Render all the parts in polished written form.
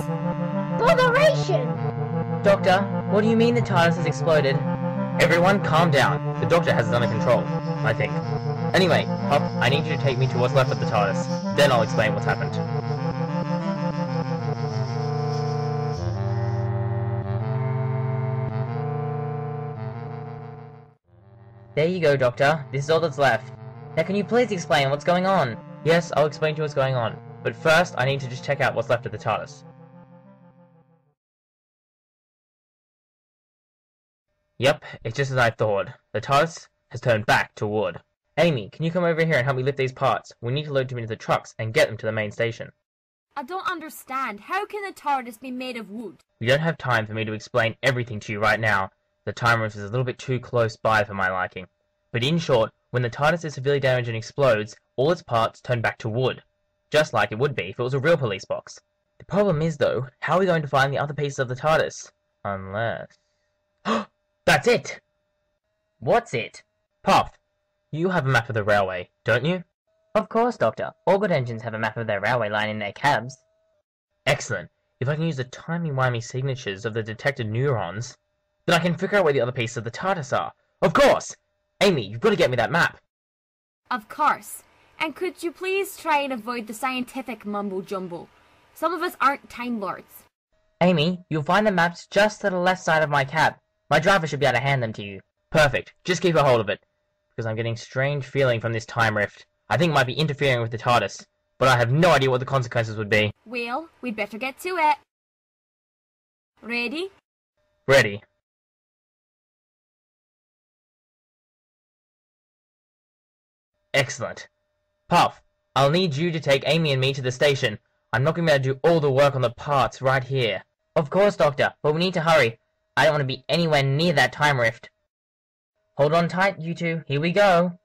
Botheration! Doctor, what do you mean the TARDIS has exploded? Everyone, calm down. The Doctor has it under control, I think. Anyway, Hop, I need you to take me to what's left of the TARDIS. Then I'll explain what's happened. There you go, Doctor. This is all that's left. Now can you please explain what's going on? Yes, I'll explain to you what's going on. But first, I need to just check out what's left of the TARDIS. Yep, it's just as I thought. The TARDIS has turned back to wood. Amy, can you come over here and help me lift these parts? We need to load them into the trucks and get them to the main station. I don't understand. How can a TARDIS be made of wood? We don't have time for me to explain everything to you right now. The time rift is a little bit too close by for my liking. But in short, when the TARDIS is severely damaged and explodes, all its parts turn back to wood. Just like it would be if it was a real police box. The problem is, though, how are we going to find the other pieces of the TARDIS? Unless... That's it! What's it? Puff, you have a map of the railway, don't you? Of course, Doctor. All good engines have a map of their railway line in their cabs. Excellent. If I can use the timey-wimey signatures of the detected neurons, then I can figure out where the other pieces of the TARDIS are. Of course! Amy, you've got to get me that map. Of course. And could you please try and avoid the scientific mumbo-jumbo? Some of us aren't Time Lords. Amy, you'll find the maps just to the left side of my cab. My driver should be able to hand them to you. Perfect. Just keep a hold of it. Because I'm getting a strange feeling from this time rift. I think it might be interfering with the TARDIS. But I have no idea what the consequences would be. Well, we'd better get to it. Ready? Ready. Excellent. Puff, I'll need you to take Amy and me to the station. I'm not going to be able to do all the work on the parts right here. Of course, Doctor, but we need to hurry. I don't want to be anywhere near that time rift. Hold on tight, you two. Here we go.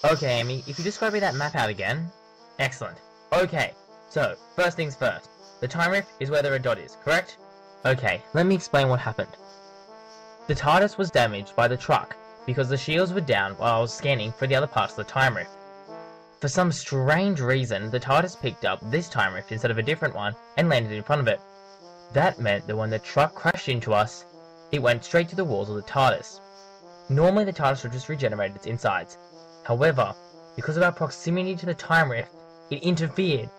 Okay, Amy, if you just grab me that map out again. Excellent. Okay, so, first things first. The time rift is where the red dot is, correct? Okay, let me explain what happened. The TARDIS was damaged by the truck because the shields were down while I was scanning for the other parts of the time rift. For some strange reason, the TARDIS picked up this time rift instead of a different one and landed in front of it. That meant that when the truck crashed into us, it went straight to the walls of the TARDIS. Normally the TARDIS would just regenerate its insides. However, because of our proximity to the time rift, it interfered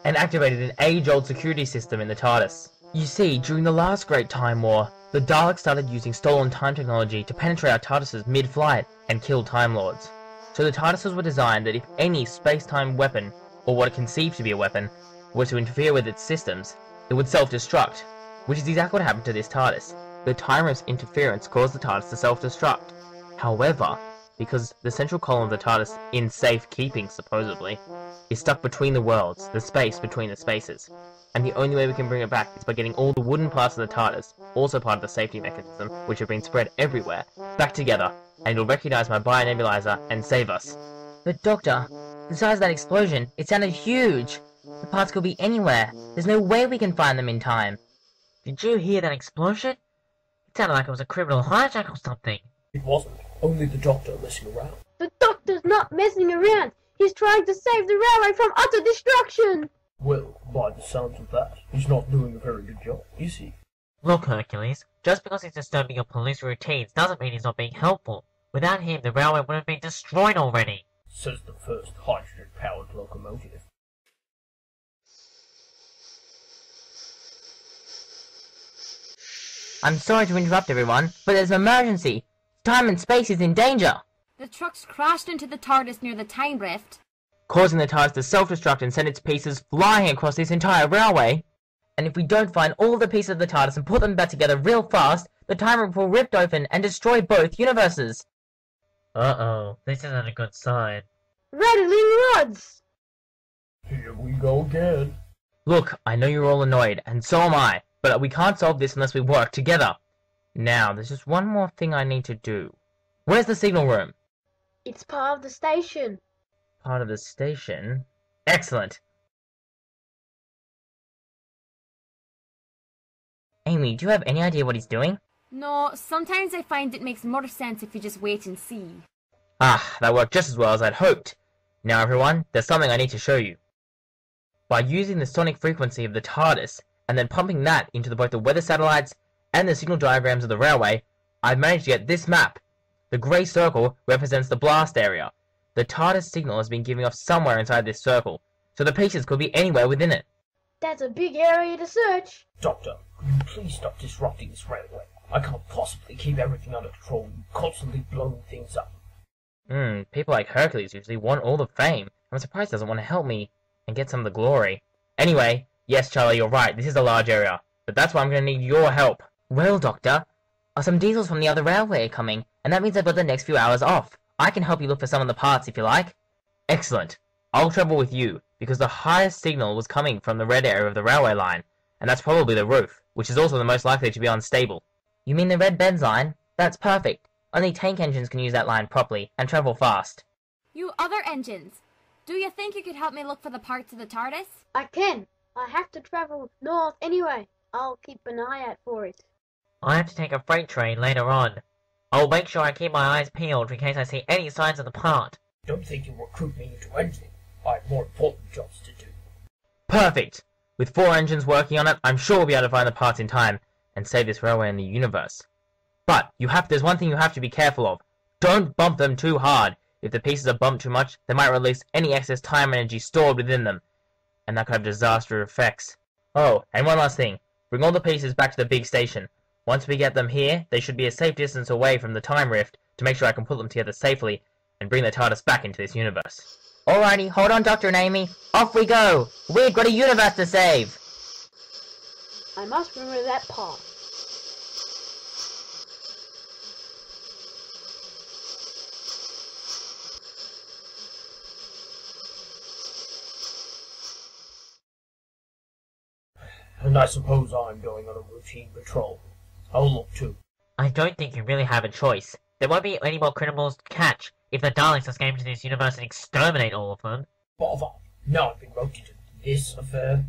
and activated an age-old security system in the TARDIS. You see, during the last Great Time War, the Daleks started using stolen time technology to penetrate our TARDISes mid-flight and kill Time Lords. So the TARDISes were designed that if any space-time weapon, or what it conceived to be a weapon, were to interfere with its systems, it would self-destruct, which is exactly what happened to this TARDIS. The time rift's interference caused the TARDIS to self-destruct. However, because the central column of the TARDIS, in safekeeping supposedly, is stuck between the worlds, the space between the spaces, and the only way we can bring it back is by getting all the wooden parts of the TARDIS, also part of the safety mechanism, which have been spread everywhere, back together, and it'll recognize my bionebulizer and save us. But Doctor, the size of that explosion, it sounded huge! The parts could be anywhere. There's no way we can find them in time. Did you hear that explosion? It sounded like it was a criminal hijack or something. It wasn't. Only the Doctor messing around. The Doctor's not messing around. He's trying to save the railway from utter destruction. Well, by the sounds of that, he's not doing a very good job, is he? Look, Hercules, just because he's disturbing your police routines doesn't mean he's not being helpful. Without him, the railway would have been destroyed already. Says the first hydrogen-powered locomotive. I'm sorry to interrupt everyone, but there's an emergency. Time and space is in danger. The trucks crashed into the TARDIS near the time rift, causing the TARDIS to self-destruct and send its pieces flying across this entire railway. And if we don't find all the pieces of the TARDIS and put them back together real fast, the time rift will rift open and destroy both universes. Uh-oh, this isn't a good sign. Rattling rods! Here we go again. Look, I know you're all annoyed, and so am I, but we can't solve this unless we work together. Now, there's just one more thing I need to do. Where's the signal room? It's part of the station. Part of the station? Excellent! Amy, do you have any idea what he's doing? No, sometimes I find it makes more sense if you just wait and see. Ah, that worked just as well as I'd hoped. Now everyone, there's something I need to show you. By using the sonic frequency of the TARDIS, and then pumping that into both the weather satellites and the signal diagrams of the railway, I've managed to get this map. The grey circle represents the blast area. The TARDIS signal has been giving off somewhere inside this circle, so the pieces could be anywhere within it. That's a big area to search. Doctor, will you please stop disrupting this railway? I can't possibly keep everything under control. You constantly blowing things up. People like Hercules usually want all the fame. I'm surprised he doesn't want to help me and get some of the glory. Anyway, yes, Charlie, you're right. This is a large area, but that's why I'm going to need your help. Well, Doctor, some diesels from the other railway are coming, and that means I've got the next few hours off. I can help you look for some of the parts if you like. Excellent. I'll travel with you, because the highest signal was coming from the red area of the railway line, and that's probably the roof, which is also the most likely to be unstable. You mean the red beds line? That's perfect. Only tank engines can use that line properly and travel fast. You other engines, do you think you could help me look for the parts of the TARDIS? I can. I have to travel north anyway. I'll keep an eye out for it. I have to take a freight train later on. I'll make sure I keep my eyes peeled in case I see any signs of the part. Don't think you recruit me into anything. I have more important jobs to do. Perfect! With 4 engines working on it, I'm sure we'll be able to find the parts in time and save this railway in the universe. But there's one thing you have to be careful of. Don't bump them too hard. If the pieces are bumped too much, they might release any excess time energy stored within them, and that could have disastrous effects. Oh, and one last thing. Bring all the pieces back to the big station. Once we get them here, they should be a safe distance away from the time rift to make sure I can put them together safely and bring the TARDIS back into this universe. Alrighty, hold on, Dr. and Amy. Off we go! We've got a universe to save! I must remember that part. And I suppose I'm going on a routine patrol. I'll look too. I don't think you really have a choice. There won't be any more criminals to catch if the Daleks escape into this universe and exterminate all of them. Bother! Now I've been roped into this affair.